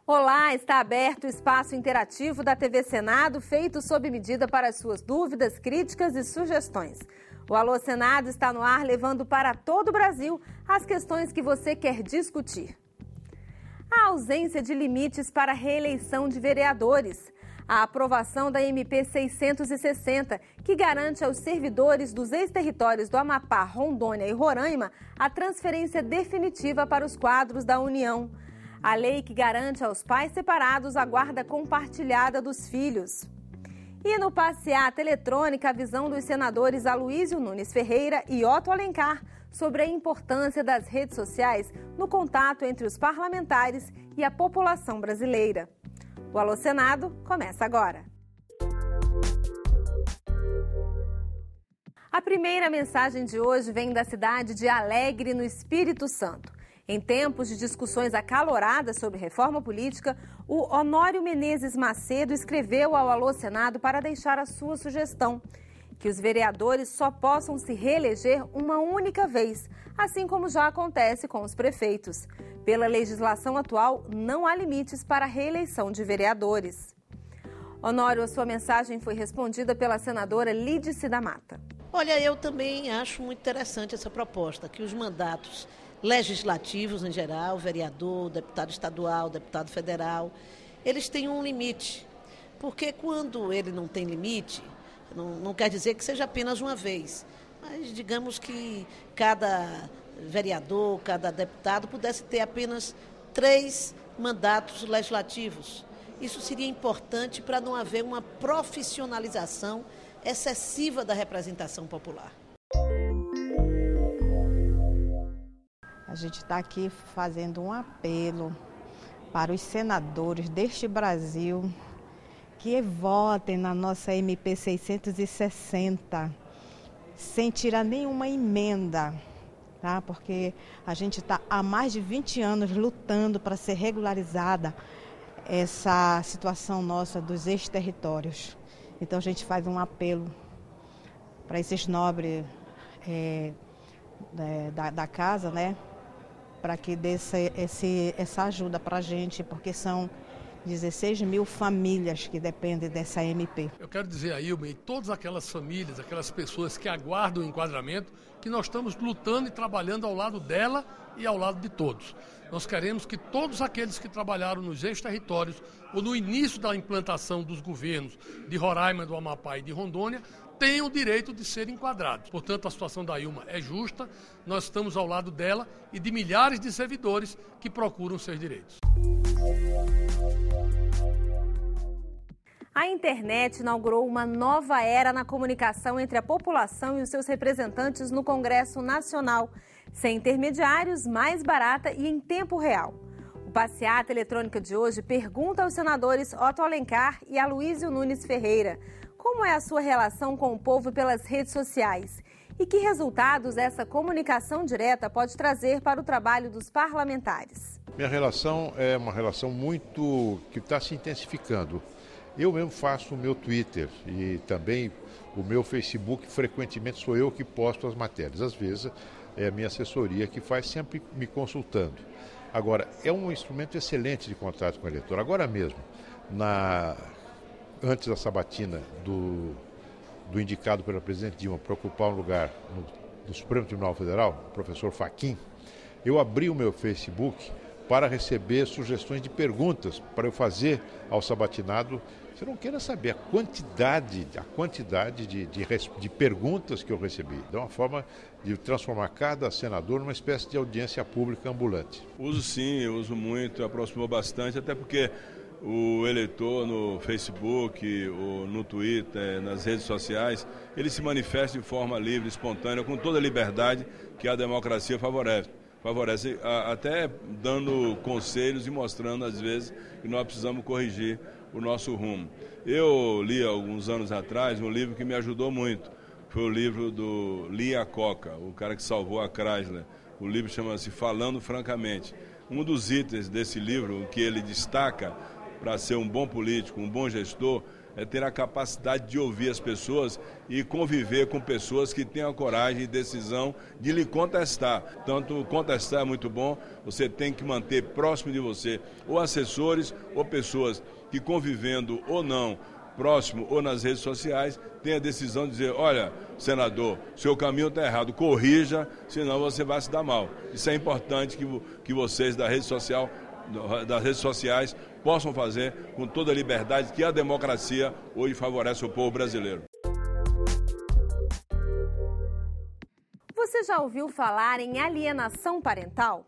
Olá, está aberto o espaço interativo da TV Senado, feito sob medida para suas dúvidas, críticas e sugestões. O Alô Senado está no ar, levando para todo o Brasil as questões que você quer discutir. A ausência de limites para a reeleição de vereadores. A aprovação da MP 660, que garante aos servidores dos ex-territórios do Amapá, Rondônia e Roraima a transferência definitiva para os quadros da União. A lei que garante aos pais separados a guarda compartilhada dos filhos. E no passeata eletrônica, a visão dos senadores Aloysio Nunes Ferreira e Otto Alencar sobre a importância das redes sociais no contato entre os parlamentares e a população brasileira. O Alô Senado começa agora. A primeira mensagem de hoje vem da cidade de Alegre, no Espírito Santo. Em tempos de discussões acaloradas sobre reforma política, o Honório Menezes Macedo escreveu ao Alô Senado para deixar a sua sugestão: que os vereadores só possam se reeleger uma única vez, assim como já acontece com os prefeitos. Pela legislação atual, não há limites para a reeleição de vereadores. Honório, a sua mensagem foi respondida pela senadora Lídice da Mata. Olha, eu também acho muito interessante essa proposta, que os mandatos legislativos em geral, vereador, deputado estadual, deputado federal, eles têm um limite. Porque quando ele não tem limite, não quer dizer que seja apenas uma vez, mas digamos que cada vereador, cada deputado pudesse ter apenas 3 mandatos legislativos. Isso seria importante para não haver uma profissionalização excessiva da representação popular. A gente está aqui fazendo um apelo para os senadores deste Brasil que votem na nossa MP 660 sem tirar nenhuma emenda, tá? Porque a gente está há mais de 20 anos lutando para ser regularizada essa situação nossa dos ex-territórios. Então a gente faz um apelo para esses nobres da casa, né? Para que dê essa ajuda para a gente, porque são 16 mil famílias que dependem dessa MP. Eu quero dizer a Ilma e todas aquelas famílias, aquelas pessoas que aguardam o enquadramento, que nós estamos lutando e trabalhando ao lado dela e ao lado de todos. Nós queremos que todos aqueles que trabalharam nos ex-territórios ou no início da implantação dos governos de Roraima, do Amapá e de Rondônia tenham o direito de serem enquadrados. Portanto, a situação da Ilma é justa, nós estamos ao lado dela e de milhares de servidores que procuram seus direitos. A internet inaugurou uma nova era na comunicação entre a população e os seus representantes no Congresso Nacional, sem intermediários, mais barata e em tempo real. O passeata eletrônica de hoje pergunta aos senadores Otto Alencar e Aloysio Nunes Ferreira como é a sua relação com o povo pelas redes sociais e que resultados essa comunicação direta pode trazer para o trabalho dos parlamentares. Minha relação é uma relação que está se intensificando. Eu mesmo faço o meu Twitter e também o meu Facebook, frequentemente sou eu que posto as matérias. Às vezes é a minha assessoria que faz, sempre me consultando. Agora, é um instrumento excelente de contato com o eleitor. Agora mesmo, antes da sabatina do indicado pela presidente Dilma para ocupar um lugar no Supremo Tribunal Federal, o professor Fachin, eu abri o meu Facebook para receber sugestões de perguntas para eu fazer ao sabatinado. Você não queira saber a quantidade de perguntas que eu recebi. É uma forma de transformar cada senador numa espécie de audiência pública ambulante. Uso sim, eu uso muito, aproximou bastante, até porque o eleitor no Facebook, ou no Twitter, nas redes sociais, ele se manifesta de forma livre, espontânea, com toda a liberdade que a democracia favorece, até dando conselhos e mostrando, às vezes, que nós precisamos corrigir o nosso rumo. Eu li, alguns anos atrás, um livro que me ajudou muito. Foi o livro do Lee Iacocca, o cara que salvou a Chrysler. O livro chama-se Falando Francamente. Um dos itens desse livro, que ele destaca para ser um bom político, um bom gestor, ter a capacidade de ouvir as pessoas e conviver com pessoas que tenham a coragem e decisão de lhe contestar. Tanto contestar é muito bom, você tem que manter próximo de você ou assessores ou pessoas que, convivendo ou não, próximo ou nas redes sociais, tem a decisão de dizer: olha, senador, seu caminho está errado, corrija, senão você vai se dar mal. Isso é importante que vocês das redes sociais possam fazer com toda a liberdade que a democracia hoje favorece o povo brasileiro. Você já ouviu falar em alienação parental?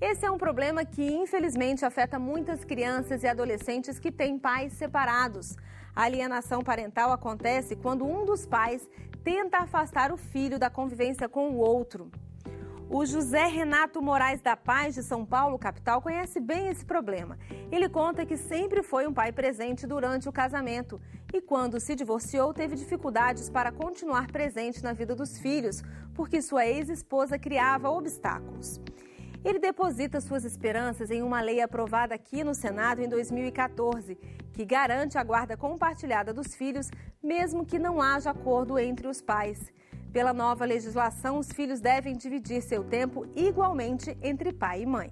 Esse é um problema que, infelizmente, afeta muitas crianças e adolescentes que têm pais separados. A alienação parental acontece quando um dos pais tenta afastar o filho da convivência com o outro. O José Renato Moraes da Paz, de São Paulo, capital, conhece bem esse problema. Ele conta que sempre foi um pai presente durante o casamento e, quando se divorciou, teve dificuldades para continuar presente na vida dos filhos, porque sua ex-esposa criava obstáculos. Ele deposita suas esperanças em uma lei aprovada aqui no Senado em 2014, que garante a guarda compartilhada dos filhos, mesmo que não haja acordo entre os pais. Pela nova legislação, os filhos devem dividir seu tempo igualmente entre pai e mãe.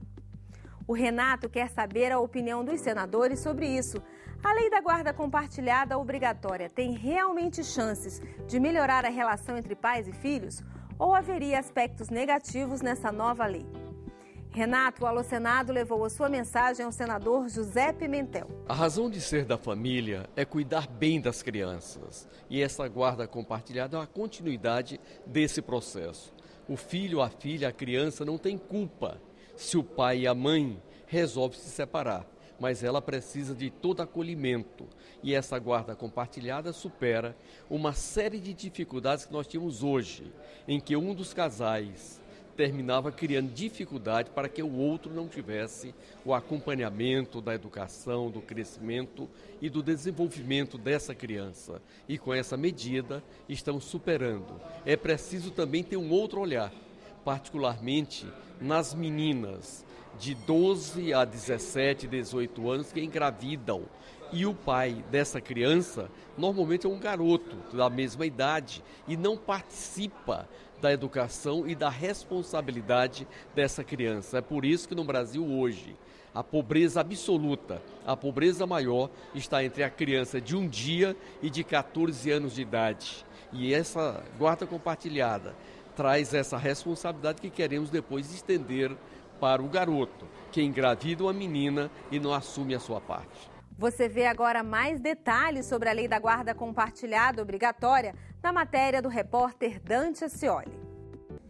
O Renato quer saber a opinião dos senadores sobre isso. A lei da guarda compartilhada obrigatória tem realmente chances de melhorar a relação entre pais e filhos? Ou haveria aspectos negativos nessa nova lei? Renato, o Alô Senado levou a sua mensagem ao senador José Pimentel. A razão de ser da família é cuidar bem das crianças. E essa guarda compartilhada é uma continuidade desse processo. O filho, a filha, a criança não tem culpa se o pai e a mãe resolvem se separar. Mas ela precisa de todo acolhimento. E essa guarda compartilhada supera uma série de dificuldades que nós tínhamos hoje, em que um dos casais terminava criando dificuldade para que o outro não tivesse o acompanhamento da educação, do crescimento e do desenvolvimento dessa criança. E com essa medida estamos superando. É preciso também ter um outro olhar, particularmente nas meninas de 12 a 17, 18 anos que engravidam. E o pai dessa criança normalmente é um garoto da mesma idade e não participa da educação e da responsabilidade dessa criança. É por isso que no Brasil hoje a pobreza absoluta, a pobreza maior está entre a criança de 1 dia e de 14 anos de idade. E essa guarda compartilhada traz essa responsabilidade que queremos depois estender para o garoto, que engravida uma menina e não assume a sua parte. Você vê agora mais detalhes sobre a lei da guarda compartilhada obrigatória na matéria do repórter Dante Ascioli.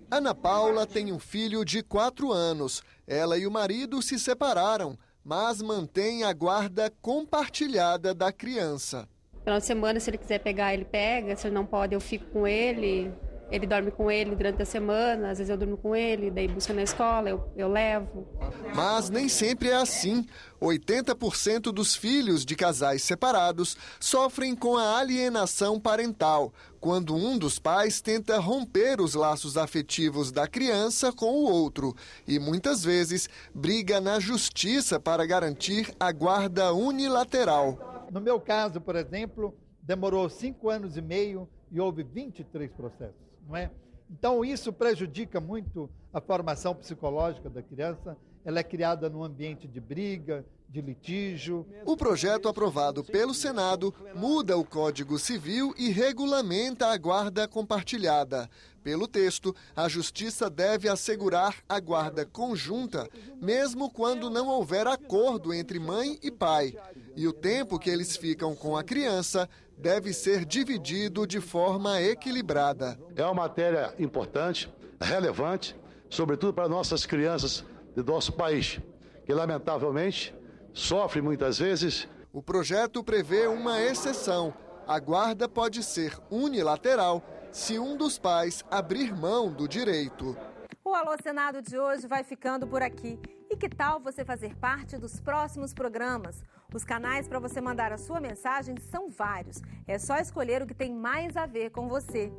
Ana Paula tem um filho de 4 anos. Ela e o marido se separaram, mas mantém a guarda compartilhada da criança. Final de semana, se ele quiser pegar, ele pega. Se ele não pode, eu fico com ele. Ele dorme com ele durante a semana, às vezes eu durmo com ele, daí busca na escola, eu levo. Mas nem sempre é assim. 80% dos filhos de casais separados sofrem com a alienação parental, quando um dos pais tenta romper os laços afetivos da criança com o outro e muitas vezes briga na justiça para garantir a guarda unilateral. No meu caso, por exemplo, demorou 5 anos e meio e houve 23 processos. Não é? Então isso prejudica muito a formação psicológica da criança. Ela é criada num ambiente de briga, de litígio. O projeto aprovado pelo Senado muda o Código Civil e regulamenta a guarda compartilhada. Pelo texto, a Justiça deve assegurar a guarda conjunta, mesmo quando não houver acordo entre mãe e pai. E o tempo que eles ficam com a criança deve ser dividido de forma equilibrada. É uma matéria importante, relevante, sobretudo para nossas crianças do nosso país, que lamentavelmente sofrem muitas vezes. O projeto prevê uma exceção. A guarda pode ser unilateral se um dos pais abrir mão do direito. O Alô Senado de hoje vai ficando por aqui. E que tal você fazer parte dos próximos programas? Os canais para você mandar a sua mensagem são vários. É só escolher o que tem mais a ver com você.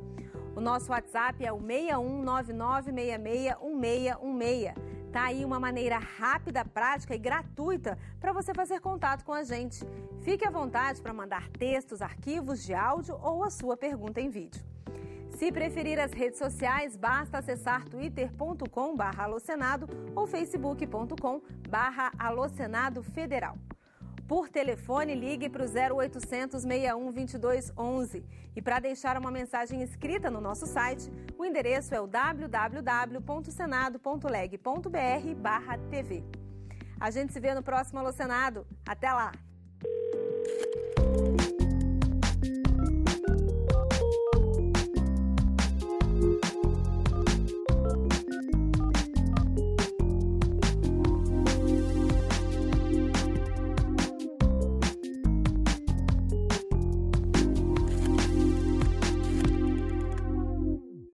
O nosso WhatsApp é o 6199661616. Tá aí uma maneira rápida, prática e gratuita para você fazer contato com a gente. Fique à vontade para mandar textos, arquivos de áudio ou a sua pergunta em vídeo. Se preferir as redes sociais, basta acessar twitter.com/alosenado ou facebook.com/alosenado federal. Por telefone, ligue para o 0800 61 22 11. E para deixar uma mensagem escrita no nosso site, o endereço é o www.senado.leg.br/tv. A gente se vê no próximo Alô Senado. Até lá!